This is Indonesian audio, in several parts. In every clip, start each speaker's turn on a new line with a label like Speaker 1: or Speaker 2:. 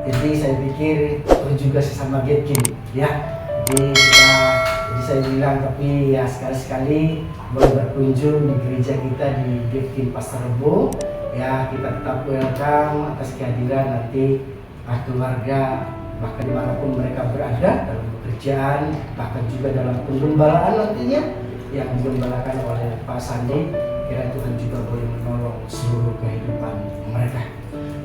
Speaker 1: Jadi saya pikir juga sesama Getkin ya. Jadi saya bilang, tapi ya sekali-sekali boleh berkunjung di gereja kita di Getkin Pasar Rebo ya, kita tetap welcome atas kehadiran nanti keluarga, bahkan dimanapun mereka berada dalam pekerjaan, bahkan juga dalam penggembalaan nantinya yang digembalakan oleh Pak Sandi. Kira Tuhan juga boleh menolong seluruh kehidupan mereka.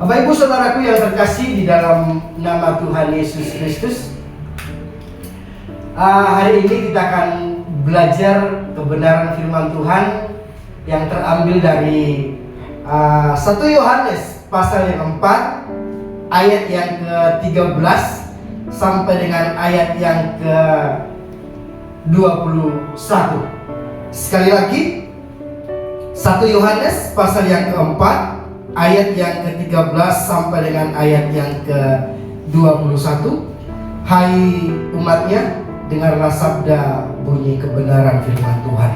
Speaker 1: Bapak Ibu Saudaraku yang terkasih di dalam nama Tuhan Yesus Kristus, hari ini kita akan belajar kebenaran firman Tuhan yang terambil dari 1 Yohanes pasal yang 4 ayat yang ke-13 sampai dengan ayat yang ke-21. Sekali lagi, 1 Yohanes pasal yang ke-4 ayat yang ke-13 sampai dengan ayat yang ke-21. Hai umatnya, dengarlah sabda bunyi kebenaran firman Tuhan.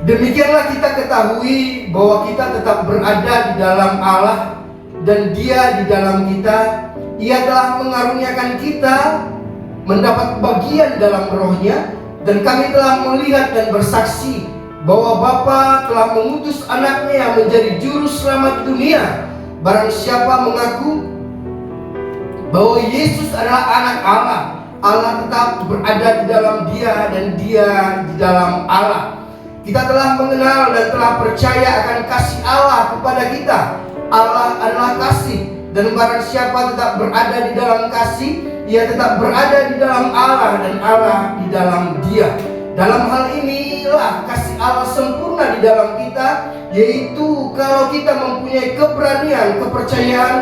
Speaker 1: Demikianlah kita ketahui bahwa kita tetap berada di dalam Allah dan Dia di dalam kita. Ia telah mengaruniakan kita mendapat bagian dalam rohnya, dan kami telah melihat dan bersaksi bahwa Bapa telah mengutus anaknya yang menjadi juru selamat dunia. Barang siapa mengaku bahwa Yesus adalah anak Allah, Allah tetap berada di dalam Dia dan Dia di dalam Allah. Kita telah mengenal dan telah percaya akan kasih Allah kepada kita. Allah adalah kasih, dan barang siapa tetap berada di dalam kasih, ia tetap berada di dalam Allah dan Allah di dalam Dia. Dalam hal inilah kasih Allah sempurna di dalam kita, yaitu kalau kita mempunyai keberanian, kepercayaan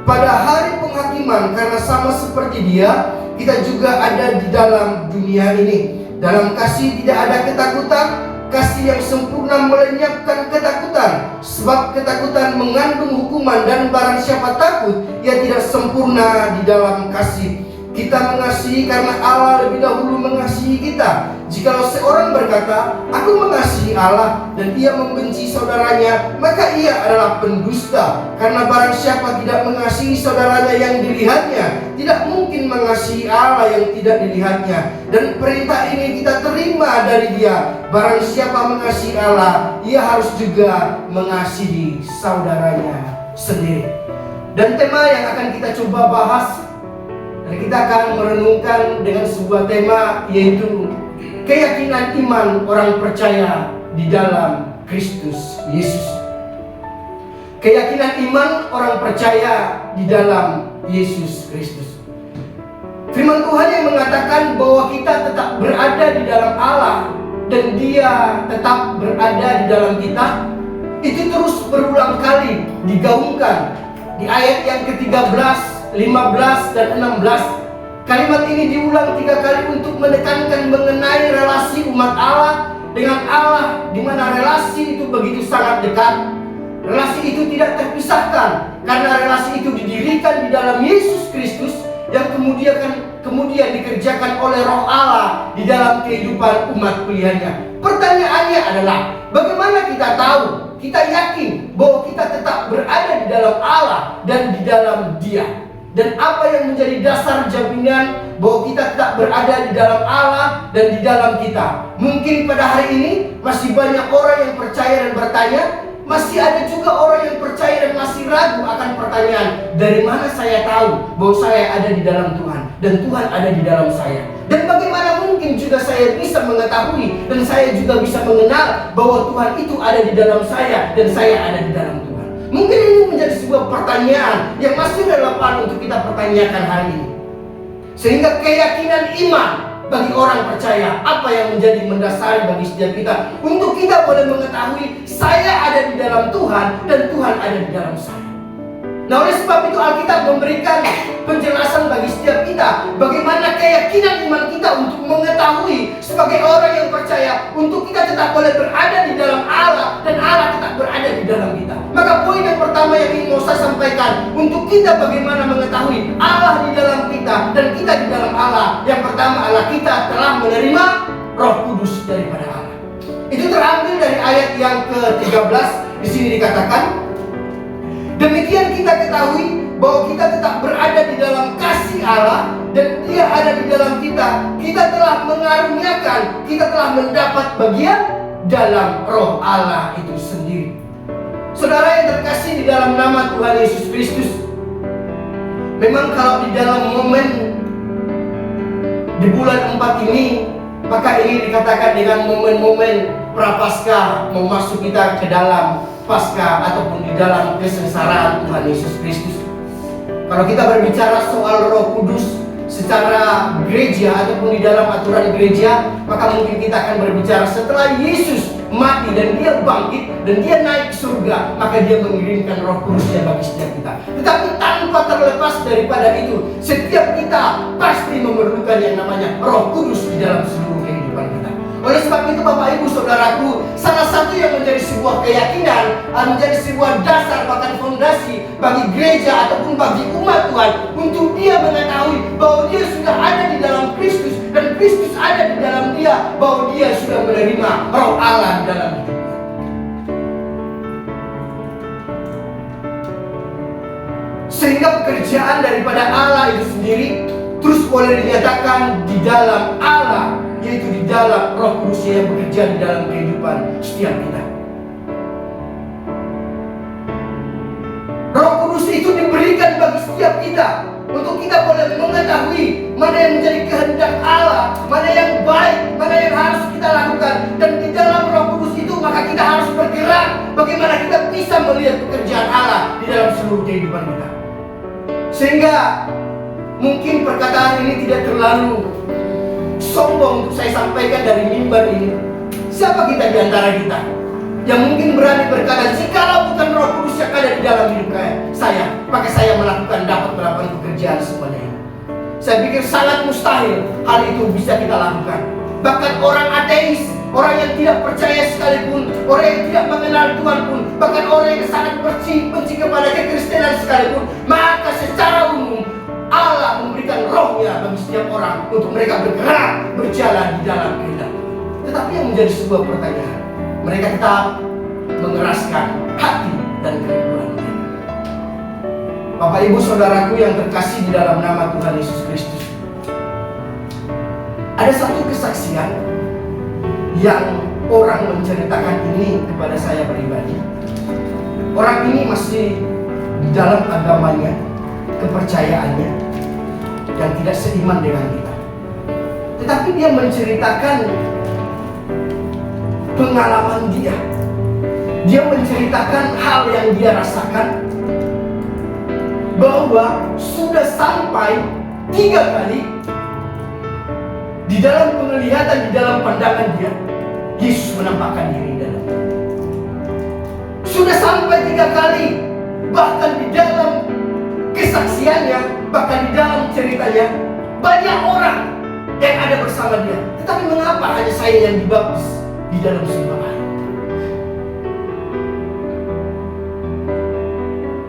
Speaker 1: pada hari penghakiman, karena sama seperti Dia, kita juga ada di dalam dunia ini. Dalam kasih tidak ada ketakutan. Kasih yang sempurna melenyapkan ketakutan, sebab ketakutan mengandung hukuman, dan barang siapa takut, ia tidak sempurna di dalam kasih. Kita mengasihi karena Allah lebih dahulu mengasihi kita. Jikalau seorang berkata, aku mengasihi Allah, dan ia membenci saudaranya, maka ia adalah pendusta. Karena barang siapa tidak mengasihi saudaranya yang dilihatnya, tidak mungkin mengasihi Allah yang tidak dilihatnya. Dan perintah ini kita terima dari Dia, barang siapa mengasihi Allah, ia harus juga mengasihi saudaranya sendiri. Dan tema yang akan kita coba bahas, dan kita akan merenungkan dengan sebuah tema, yaitu keyakinan iman orang percaya di dalam Kristus Yesus. Keyakinan iman orang percaya di dalam Yesus Kristus. Firman Tuhan yang mengatakan bahwa kita tetap berada di dalam Allah dan Dia tetap berada di dalam kita, itu terus berulang kali digaungkan di ayat yang ke-13, 15 dan 16. Kalimat ini diulang 3 kali untuk menekankan mengenai relasi umat Allah dengan Allah, di mana relasi itu begitu sangat dekat. Relasi itu tidak terpisahkan, karena relasi itu didirikan di dalam Yesus Kristus yang kemudian dikerjakan oleh Roh Allah di dalam kehidupan umat pilihannya. Pertanyaannya adalah, bagaimana kita tahu, kita yakin bahwa kita tetap berada di dalam Allah dan di dalam Dia? Dan apa yang menjadi dasar jaminan bahwa kita tetap berada di dalam Allah dan di dalam kita? Mungkin pada hari ini masih banyak orang yang percaya dan bertanya. Masih ada juga orang yang percaya dan masih ragu akan pertanyaan, dari mana saya tahu bahwa saya ada di dalam Tuhan dan Tuhan ada di dalam saya? Dan bagaimana mungkin juga saya bisa mengetahui dan saya juga bisa mengenal bahwa Tuhan itu ada di dalam saya dan saya ada di dalam Tuhan? Mungkin ini menjadi sebuah pertanyaan yang masih relevan untuk kita pertanyakan hari ini. Sehingga keyakinan iman bagi orang percaya, apa yang menjadi mendasari bagi setiap kita, untuk kita boleh mengetahui saya ada di dalam Tuhan dan Tuhan ada di dalam saya. Nah, oleh sebab itu Alkitab memberikan penjelasan bagi setiap kita bagaimana keyakinan iman kita untuk mengetahui sebagai orang yang percaya, untuk kita tetap boleh berada di dalam Allah dan Allah tetap berada di dalam kita. Maka poin yang pertama yang ingin mau saya sampaikan, untuk kita bagaimana mengetahui Allah di dalam kita dan kita di dalam Allah. Yang pertama adalah kita telah menerima Roh Kudus daripada Allah. Itu terambil dari ayat yang ke-13. Di sini dikatakan, demikian kita ketahui bahwa kita tetap berada di dalam kasih Allah dan Dia ada di dalam kita, kita telah mengaruniakan, kita telah mendapat bagian dalam Roh Allah itu sendiri. Saudara yang terkasih di dalam nama Tuhan Yesus Kristus, memang kalau di dalam momen di bulan 4 ini, maka ini dikatakan dengan momen-momen Prapaskah, mau masuk kita ke dalam Paskah ataupun di dalam kesengsaraan Tuhan Yesus Kristus. Kalau kita berbicara soal Roh Kudus secara gereja ataupun di dalam aturan gereja, maka mungkin kita akan berbicara setelah Yesus mati dan Dia bangkit dan Dia naik ke surga, maka Dia mengirimkan Roh Kudusnya bagi setiap kita. Tetapi tanpa terlepas daripada itu, setiap kita pasti memerlukan yang namanya Roh Kudus di dalam seluruh kehidupan kita. Oleh sebab itu Bapak Ibu Saudaraku, salah satu yang menjadi sebuah keyakinan, menjadi sebuah dasar bahkan fondasi bagi gereja ataupun bagi umat Tuhan, untuk dia mengetahui bahwa dia sudah ada di dalam Kristus dan Kristus ada di dalam dia, bahwa dia sudah menerima Roh Allah di dalam hidupnya. Sehingga pekerjaan daripada Allah itu sendiri terus boleh dinyatakan di dalam Allah, yaitu di dalam Roh Kudus yang bekerja di dalam kehidupan setiap kita. Roh Kudus itu diberikan bagi setiap kita untuk kita boleh mengetahui mana yang menjadi kehendak Allah, mana yang baik, mana yang harus kita lakukan. Dan di dalam Roh Kudus itu maka kita harus bergerak bagaimana kita bisa melihat pekerjaan Allah di dalam seluruh kehidupan kita. Sehingga mungkin perkataan ini tidak terlalu sombong untuk saya sampaikan dari mimbar ini. Siapa kita di antara kita yang mungkin berani berkata, jikalau bukan Roh Kudus yang ada di dalam hidup saya, maka saya dapat melakukan pekerjaan semuanya ini. Saya pikir sangat mustahil hal itu bisa kita lakukan. Bahkan orang ateis, orang yang tidak percaya sekalipun, orang yang tidak mengenal Tuhan pun, bahkan orang yang sangat benci kepada kekristenan sekalipun, maka secara umum Allah memberikan rohnya bagi setiap orang untuk mereka bergerak, berjalan di dalam kehendak. Tetapi yang menjadi sebuah pertanyaan, mereka tetap mengeraskan hati dan kerinduan mereka. Bapak Ibu Saudaraku yang terkasih di dalam nama Tuhan Yesus Kristus, ada satu kesaksian yang orang menceritakan ini kepada saya pribadi. Orang ini masih di dalam agamanya, kepercayaannya, yang tidak seiman dengan kita. Tetapi dia menceritakan pengalaman dia. Dia menceritakan hal yang dia rasakan, bahwa sudah sampai 3 kali di dalam penglihatan, di dalam pandangan dia, Yesus menampakkan diri dalam. Sudah sampai 3 kali, bahkan di dalam kesaksiannya, bahkan di dalam ceritanya, banyak orang yang ada bersama dia. Tetapi mengapa hanya saya yang dibaptis di dalam sumber air?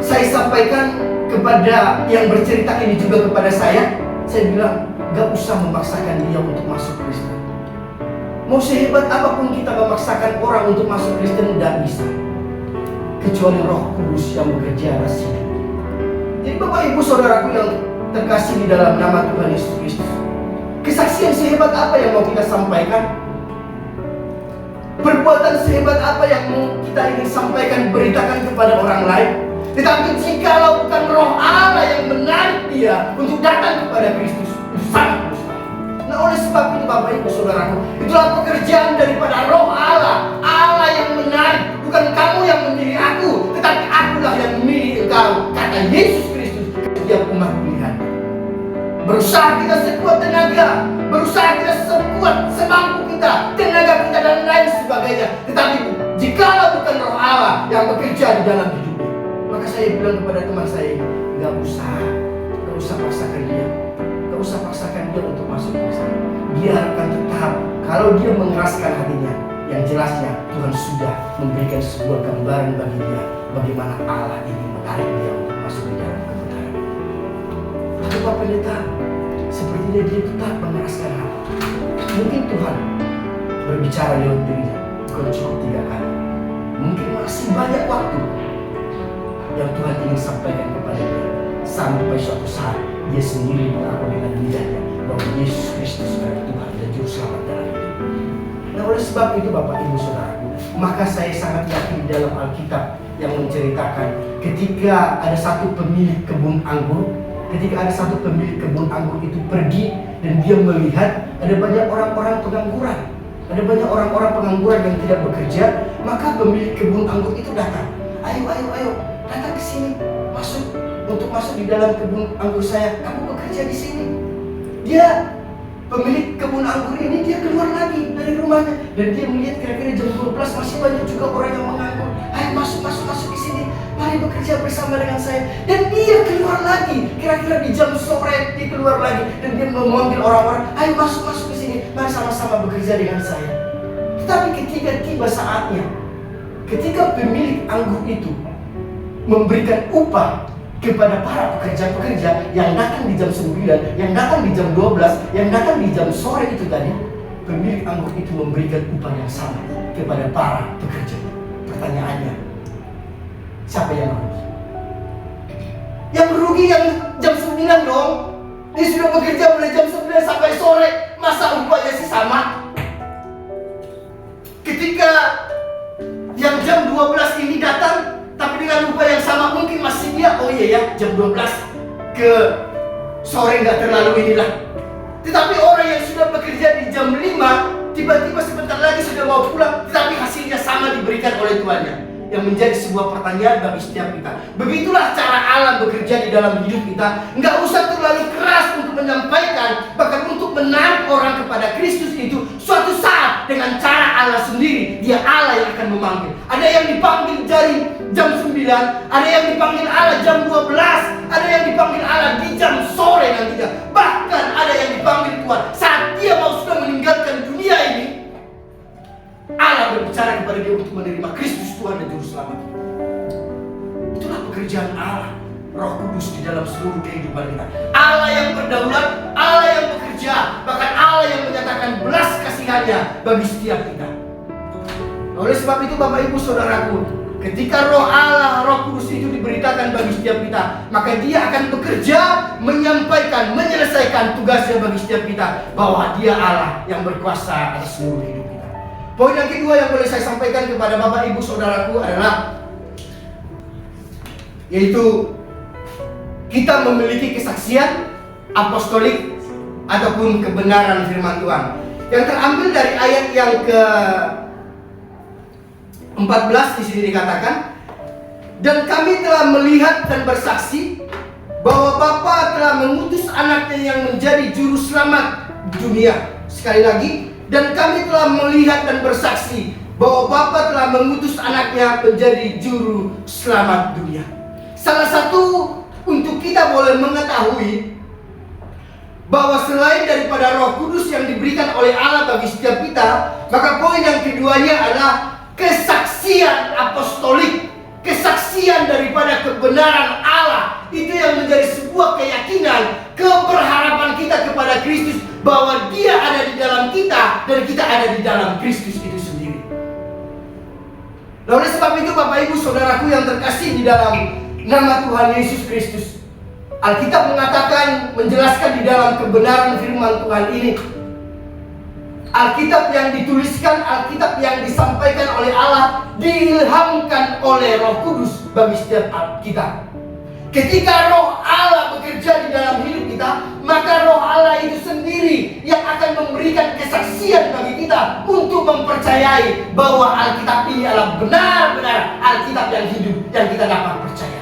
Speaker 1: Saya sampaikan kepada yang bercerita ini juga kepada saya bilang, gak usah memaksakan dia untuk masuk Kristen. Mau sehebat apapun kita memaksakan orang untuk masuk Kristen, tidak bisa, kecuali Roh Kudus yang bekerja atas hidup. Jadi Bapak Ibu Saudaraku yang terkasih di dalam nama Tuhan Yesus Kristus, kesaksian sehebat apa yang mau kita sampaikan? Perbuatan sehebat apa yang mau kita ingin sampaikan, beritakan kepada orang lain? Tetapi jikalau bukan Roh Allah yang menarik dia untuk datang kepada Kristus, itu sangat mustahil. Nah, oleh sebab itu Bapak Ibu Saudaraku, itulah pekerjaan daripada Roh Allah. Allah yang menarik, bukan kamu yang memilih aku, tetapi akulah yang memilih engkau, kata Yesus Kristus ke setiap umat pilihan. Berusaha kita sekuat tenaga, berusaha kita sekuat semampu kita, tenaga kita dan lain sebagainya. Tetapi jikalau bukan Roh Allah yang bekerja di dalam hidupnya, maka saya bilang kepada teman saya ini, gak usah paksakan dia, gak usah paksakan dia untuk masuk ke sana. Biarkan tetap, kalau dia mengeraskan hatinya, yang jelasnya Tuhan sudah memberikan sebuah gambaran bagi dia bagaimana Allah ini menarik dia untuk masuk di dalam kebenaran. Tapi Pak Pendeta, sepertinya dia tetap mengeraskan hati. Mungkin Tuhan berbicara lewat dirinya bukan cukup 3 kali, mungkin masih banyak waktu yang Tuhan ingin sampaikan kepada dia. sampai suatu saat dia sendiri mengaku dengan lidahnya bahwa Yesus Kristus adalah Tuhan dan Juru Selamat dalam hidup. Nah, oleh sebab itu Bapak Ibu Saudaraku, maka saya sangat yakin di dalam Alkitab yang menceritakan ketika ada satu pemilik kebun anggur, itu pergi dan dia melihat ada banyak orang-orang pengangguran. Ada banyak orang-orang pengangguran yang tidak bekerja, maka pemilik kebun anggur itu datang. Ayo, datang ke sini, untuk masuk di dalam kebun anggur saya. Kamu bekerja di sini. Pemilik kebun anggur ini dia keluar lagi dari rumahnya dan dia melihat kira-kira jam 12 masih banyak juga orang yang menganggur. Ayo masuk di sini. Mari bekerja bersama dengan saya. Dan dia keluar lagi. Kira-kira di jam sore dia keluar lagi dan dia memanggil orang-orang, ayo masuk ke sini. Mari sama-sama bekerja dengan saya. Tetapi ketika tiba saatnya, ketika pemilik anggur itu memberikan upah kepada para pekerja-pekerja yang datang di jam 9, yang datang di jam 12, yang datang di jam sore itu tadi, pemilik anggur itu memberikan upah yang sama kepada para pekerja. Pertanyaannya, siapa yang merugi? Yang merugi yang jam 9 dong. Dia sudah bekerja mulai jam 9 sampai sore, masa upahnya sih sama? Ketika yang jam 12 ini datang tapi dengan upah yang sama, mungkin masih dia, oh iya ya, jam 12 ke sore nggak terlalu inilah. Tetapi orang yang sudah bekerja di jam 5, tiba-tiba sebentar lagi sudah mau pulang, tetapi hasilnya sama diberikan oleh tuannya. Yang menjadi sebuah pertanyaan bagi setiap kita. Begitulah cara Allah bekerja di dalam hidup kita. Nggak usah terlalu keras untuk menyampaikan, bahkan untuk menarik orang kepada Kristus itu. Suatu saat dengan cara Allah sendiri, dia Allah yang akan memanggil. Ada yang dipanggil dari jam 9, ada yang dipanggil Allah jam 12, ada yang dipanggil Allah di jam sore nantinya. Bahkan ada yang dipanggil Tuhan saat dia mau sudah meninggalkan dunia ini. Allah berbicara kepada dia untuk menerima Kristus Tuhan dan Juru Selamat. Itulah pekerjaan Allah, Roh Kudus di dalam seluruh kehidupan kita. Allah yang berdaulat, Allah yang bekerja, bahkan Allah yang menyatakan belas kasihannya bagi setiap kita. Oleh sebab itu Bapak Ibu Saudaraku, ketika Roh Allah, Roh Kudus itu diberitakan bagi setiap kita, maka dia akan bekerja, menyampaikan, menyelesaikan tugasnya bagi setiap kita, bahwa dia Allah yang berkuasa atas seluruh hidup kita. Poin yang kedua yang boleh saya sampaikan kepada Bapak Ibu Saudaraku adalah, yaitu kita memiliki kesaksian apostolik ataupun kebenaran firman Tuhan, yang terambil dari ayat yang ke-14 di sini dikatakan, dan kami telah melihat dan bersaksi bahwa Bapa telah mengutus anaknya yang menjadi juru selamat dunia. Sekali lagi, dan kami telah melihat dan bersaksi bahwa Bapa telah mengutus anaknya menjadi juru selamat dunia. Salah satu untuk kita boleh mengetahui bahwa selain daripada Roh Kudus yang diberikan oleh Allah bagi setiap kita, maka poin yang keduanya adalah kesaksian apostolik, kesaksian daripada kebenaran Allah. Itu yang menjadi sebuah keyakinan, keberharapan kita kepada Kristus, bahwa dia ada di dalam kita dan kita ada di dalam Kristus itu sendiri. Nah, oleh sebab itu Bapak Ibu Saudaraku yang terkasih di dalam nama Tuhan Yesus Kristus, Alkitab mengatakan, menjelaskan di dalam kebenaran firman Tuhan ini, Alkitab yang dituliskan, Alkitab yang disampaikan oleh Allah, diilhamkan oleh Roh Kudus bagi setiap kita. Ketika Roh Allah bekerja di dalam hidup kita, maka Roh Allah itu sendiri yang akan memberikan kesaksian bagi kita untuk mempercayai bahwa Alkitab ini adalah benar-benar Alkitab yang hidup, yang kita dapat percaya.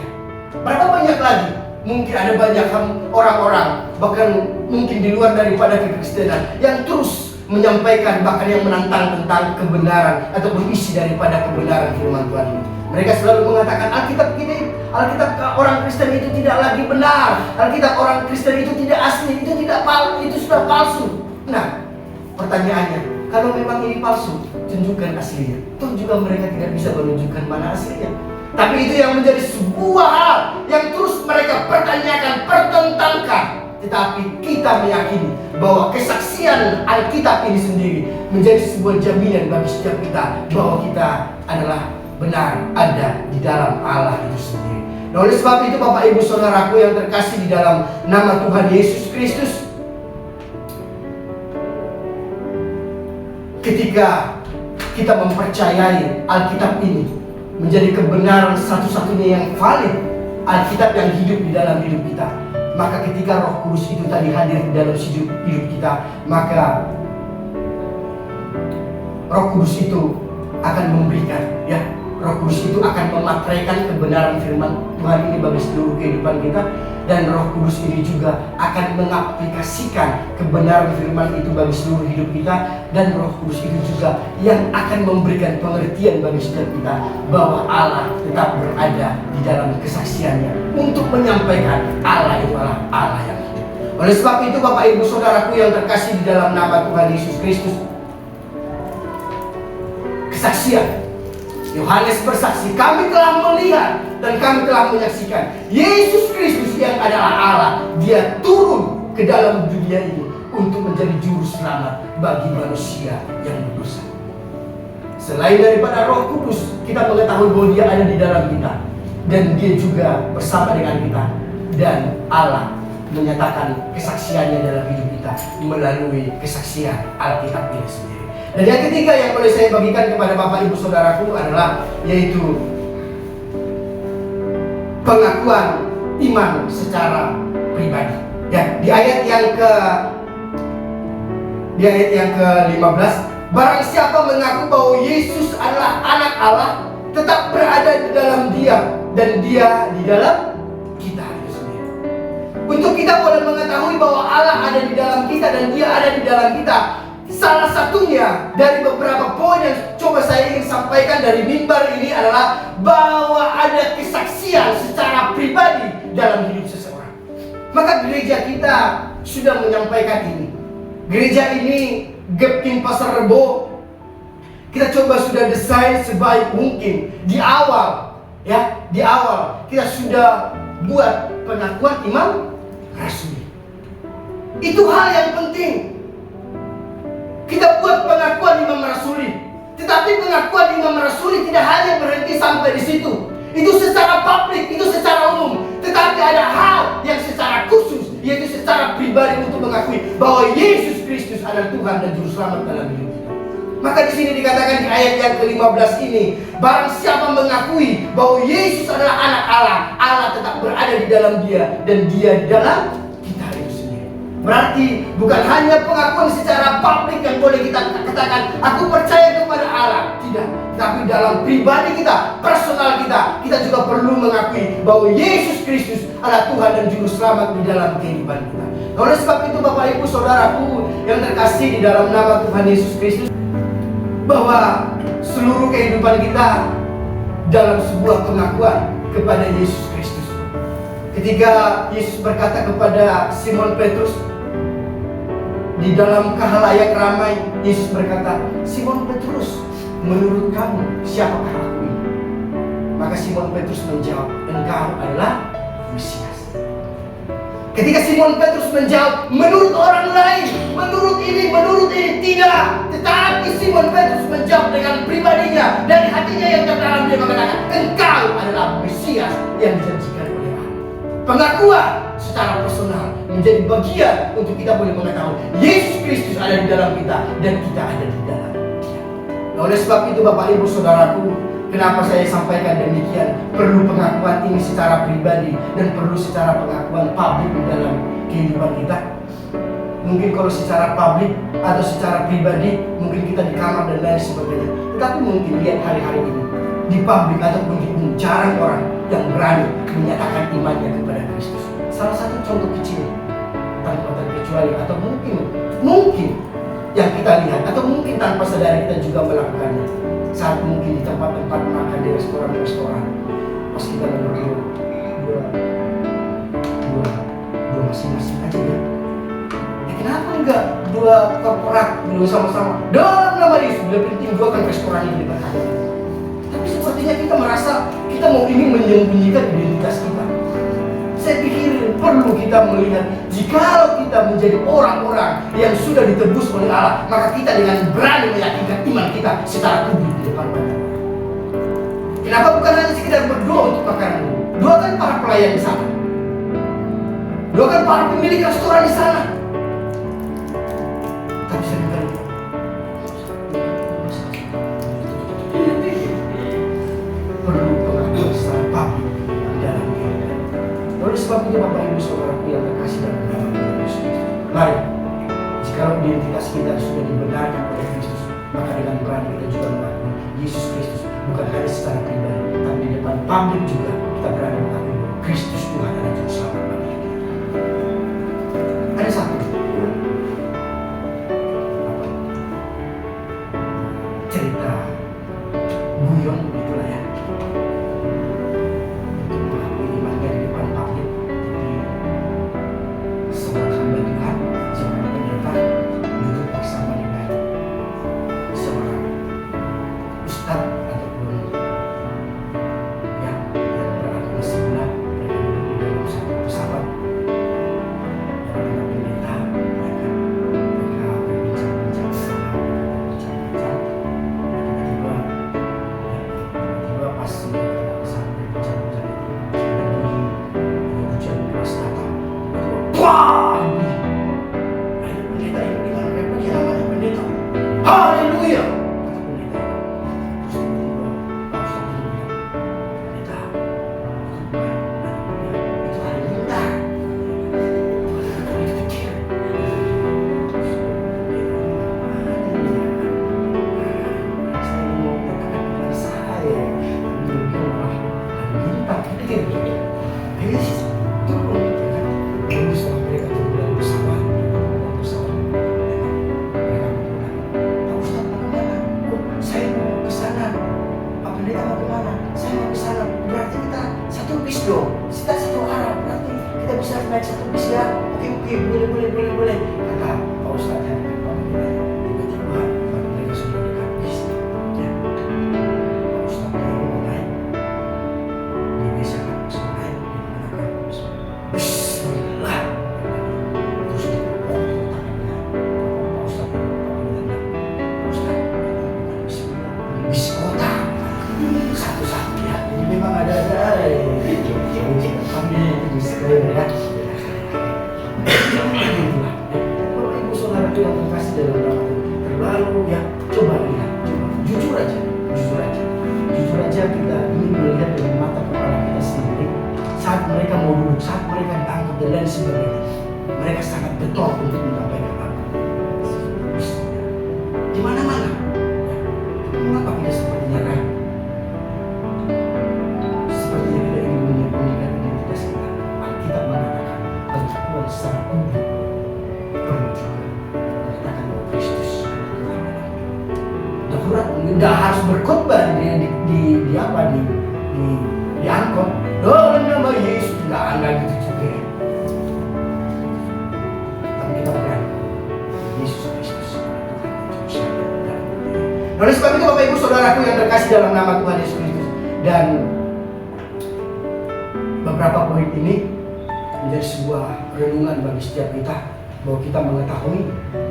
Speaker 1: Berapa banyak lagi? Mungkin ada banyak orang-orang, bahkan mungkin di luar daripada kekristenan, yang terus menyampaikan, bahkan yang menantang tentang kebenaran atau berisi daripada kebenaran firman Tuhan ini. Mereka selalu mengatakan Alkitab ini, Alkitab orang Kristen itu tidak lagi benar, Alkitab orang Kristen itu tidak asli, itu sudah palsu. Nah, pertanyaannya, kalau memang ini palsu, tunjukkan aslinya. Toh juga mereka tidak bisa menunjukkan mana aslinya. Tapi itu yang menjadi sebuah hal yang terus mereka pertanyakan, pertentangkan. Tetapi kita meyakini bahwa kesaksian Alkitab ini sendiri menjadi sebuah jaminan bagi setiap kita bahwa kita adalah benar ada di dalam Allah itu sendiri. Nah, oleh sebab itu Bapak Ibu Saudaraku yang terkasih di dalam nama Tuhan Yesus Kristus, ketika kita mempercayai Alkitab ini menjadi kebenaran satu-satunya yang valid, Alkitab yang hidup di dalam hidup kita, maka ketika Roh Kudus itu tadi hadir di dalam hidup kita, maka Roh Kudus itu akan memberikan, Roh Kudus itu akan memateraikan kebenaran firman Tuhan ini bagi seluruh kehidupan kita. Dan Roh Kudus ini juga akan mengaplikasikan kebenaran firman itu bagi seluruh hidup kita. Dan Roh Kudus itu juga yang akan memberikan pengertian bagi setiap kita bahwa Allah tetap berada di dalam kesaksiannya untuk menyampaikan Allah itu adalah Allah yang hidup. Oleh sebab itu Bapak Ibu Saudaraku yang terkasih di dalam nama Tuhan Yesus Kristus, kesaksian Yohanes bersaksi, kami telah melihat dan kami telah menyaksikan Yesus Kristus yang adalah Allah. Dia turun ke dalam dunia ini untuk menjadi juru selamat bagi manusia yang berdosa. Selain daripada Roh Kudus, kita mengetahui bahwa Dia ada di dalam kita dan Dia juga bersama dengan kita. Dan Allah menyatakan kesaksiannya dalam hidup kita melalui kesaksian Alkitab ini sendiri. Dan yang ketiga yang boleh saya bagikan kepada Bapak Ibu Saudaraku adalah yaitu pengakuan iman secara pribadi. Ya, di ayat yang ke-15, barang siapa mengaku bahwa Yesus adalah anak Allah, tetap berada di dalam Dia dan Dia di dalam kita itu sendiri. Untuk kita boleh mengetahui bahwa Allah ada di dalam kita dan Dia ada di dalam kita, salah satunya dari beberapa poin yang coba saya ingin sampaikan dari mimbar ini adalah bahwa ada kesaksian secara pribadi dalam hidup seseorang. Maka gereja kita sudah menyampaikan ini. Gereja ini, Gapkin Pasar Rebo, kita coba sudah desain sebaik mungkin. Di awal kita sudah buat pengakuan iman rasuli. Itu hal yang penting. Kita buat pengakuan imam rasuli. Tetapi pengakuan imam rasuli tidak hanya berhenti sampai di situ. Itu secara publik, itu secara umum. Tetapi ada hal yang secara khusus, yaitu secara pribadi untuk mengakui bahwa Yesus Kristus adalah Tuhan dan Juru Selamat dalam hidup kita. Maka di sini dikatakan di ayat yang ke-15 ini, barang siapa mengakui bahwa Yesus adalah anak Allah, Allah tetap berada di dalam Dia dan Dia di dalam kita itu sendiri. Berarti bukan hanya pengakuan secara publik yang boleh kita katakan, aku percaya kepada Allah. Tidak. Tapi dalam pribadi kita, personal kita, kita juga perlu mengakui bahwa Yesus Kristus adalah Tuhan dan Juru Selamat di dalam kehidupan kita. Oleh sebab itu Bapak Ibu Saudaraku yang terkasih di dalam nama Tuhan Yesus Kristus, bahwa seluruh kehidupan kita dalam sebuah pengakuan kepada Yesus Kristus. Ketika Yesus berkata kepada Simon Petrus di dalam khalayak ramai, Yesus berkata, Simon Petrus, menurut kamu siapakah aku ini? Maka Simon Petrus menjawab, engkau adalah Mesias. Ketika Simon Petrus menjawab, menurut orang lain, menurut ini, tidak. Tetapi Simon Petrus menjawab dengan pribadinya, dari hatinya yang terdalam dia mengatakan, engkau adalah Mesias yang dijanjikan oleh Allah. Pengakuan secara personal menjadi bagian untuk kita boleh mengetahui Yesus Kristus ada di dalam kita dan kita ada di dalam Dia. Nah, oleh sebab itu Bapak Ibu Saudaraku, kenapa saya sampaikan demikian? Perlu pengakuan ini secara pribadi dan perlu secara pengakuan publik di dalam kehidupan kita. Mungkin kalau secara publik atau secara pribadi, mungkin kita di kamar dan lain sebagainya. Tetapi mungkin lihat hari-hari ini di publik ataupun di umum, jarang orang yang berani menyatakan imannya kepada Kristus. Salah satu contoh kecil tanpa terkecuali atau mungkin yang kita lihat atau mungkin tanpa sadar kita juga melakukannya. Saat mungkin di tempat-tempat makan, di restoran-restoran, pas kita berdua masing-masing aja ya. Kenapa enggak dua korporat dulu sama-sama dalam nama Yesus? Bila penting dua kan restoran ini berhati. Tapi sepertinya kita merasa kita mau ingin menyembunyikan identitas kita. Saya pikir perlu kita melihat, jikalau kita menjadi orang-orang yang sudah ditebus oleh Allah, maka kita dengan berani meyakinkan iman kita secara publik di depan banyak orang. Kenapa bukan hanya sekedar berdoa untuk makanan dulu? Doakan para pelayan di sana. Doakan para pemilik restoran di sana. Tapi seringkali perlu pengakuan secara publik di dalam diri. Oleh sebab itu Bapak Ibu Saudaraku yang terkasih dalam nama Tuhan Yesus, mari, jika identitas kita sudah dibenarkan oleh Kristus, maka dengan berani kita juga mengakui Yesus Kristus bukan hanya secara pribadi, tapi di depan publik juga kita berani mengakui Kristus Tuhan adalah Juru Selamat bagi kita. Ada satu cerita guyon begitulah ya, untuk mengakui imannya di depan publik. Jadi seorang hamba Tuhan, seorang pendeta duduk bersama dengan seorang ustaz ataupun yang beragama sebelah. Mereka duduk di dalam satu pesawat. Yang dengan pendeta, mereka berbincang-bincang bersama, berbincang-bincang. Tiba-tiba pas mereka sampai berbincang-bincang itu, ada bunyi hujan deras datang. Wah! Ayo pendeta ini dengan mereka dia namanya pendeta. Haleluya! Kata pendeta. Terus tiba-tiba Pak Ustaz itu bilang, pendeta, itu halilintar. Itu kecil. Terus saya mau katakan dengan saya. Dia bilang halilintar. Dia gitu. Ayo sih turun gitu kan. Lalu setelah mereka turun dari pesawat, mereka berbilang, Pak Ustaz mau kemana? Oh, saya mau ke sana. Pak Pendeta mau kemana? Saya mau ke sana. Berarti kita satu bis dong. Kita satu arah. Berarti kita bisa naik satu bis ya. Oke, boleh. Kata Pak Ustaz dan Pak Pendeta. Tiba-tiba baru mereka sudah dekat bis. Ya. Pak Ustaz mau naik. Dia bisa kan sudah naik. Dia mengatakan Bismillah. Terus dipotong tangannya. Pak Ustaz bilang, Pak Ustaz, bukan Bismillah, ini bis kota. Satu-satu ya. Ini memang ada-ada. Uji-uji kami itu bis kota ya. Itulah. Bapak Ibu Saudara yang terkasih dalam nama Tuhan, terlalu ya, coba lihat, jujur aja kita ingin melihat dari mata kepala kita sendiri. Saat mereka mau duduk, saat mereka ditangkap dan lain sebagainya, mereka sangat getol untuk menyampaikan apa. Di mana-mana. Mengapa kita sepertinya kan? Sepertinya kita ingin menyembunyikan identitas kita. Alkitab mengatakan pengakuan secara publik perlu juga menyatakan bahwa Kristus adalah Tuhan. Darurat nggak harus berkhotbah di angkot. Dalam nama Yesus nggak gitu juga. Tapi kita berani Yesus Kristus adalah Tuhan. Oleh sebab itu Bapak Ibu Saudaraku yang terkasih dalam nama Tuhan Yesus Kristus, dan beberapa poin ini menjadi sebuah renungan bagi setiap kita, bahwa kita mengetahui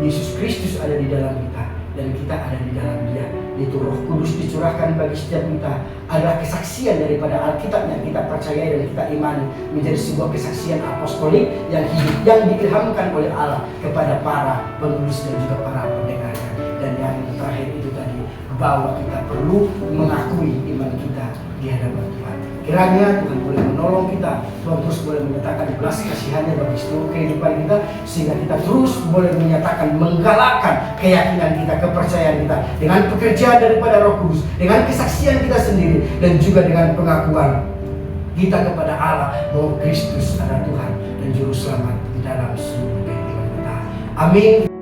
Speaker 1: Yesus Kristus ada di dalam kita dan kita ada di dalam Dia. Itu Roh Kudus dicurahkan bagi setiap kita adalah kesaksian daripada Alkitab yang kita percayai dan kita imani, menjadi sebuah kesaksian apostolik yang hidup, yang diilhamkan oleh Allah kepada para penulis dan juga para pendengarnya. Dan yang terakhir itu tadi, bahwa kita perlu mengakui iman kita di hadapan Tuhan. Kiranya Tuhan boleh menolong kita, Tuhan terus boleh menyatakan belas kasihannya bagi seluruh kehidupan kita, sehingga kita terus boleh menyatakan, menggalakkan keyakinan kita, kepercayaan kita dengan pekerjaan daripada Roh Kudus, dengan kesaksian kita sendiri, dan juga dengan pengakuan kita kepada Allah bahwa Kristus adalah Tuhan dan Juru Selamat di dalam seluruh kehidupan kita. Amin.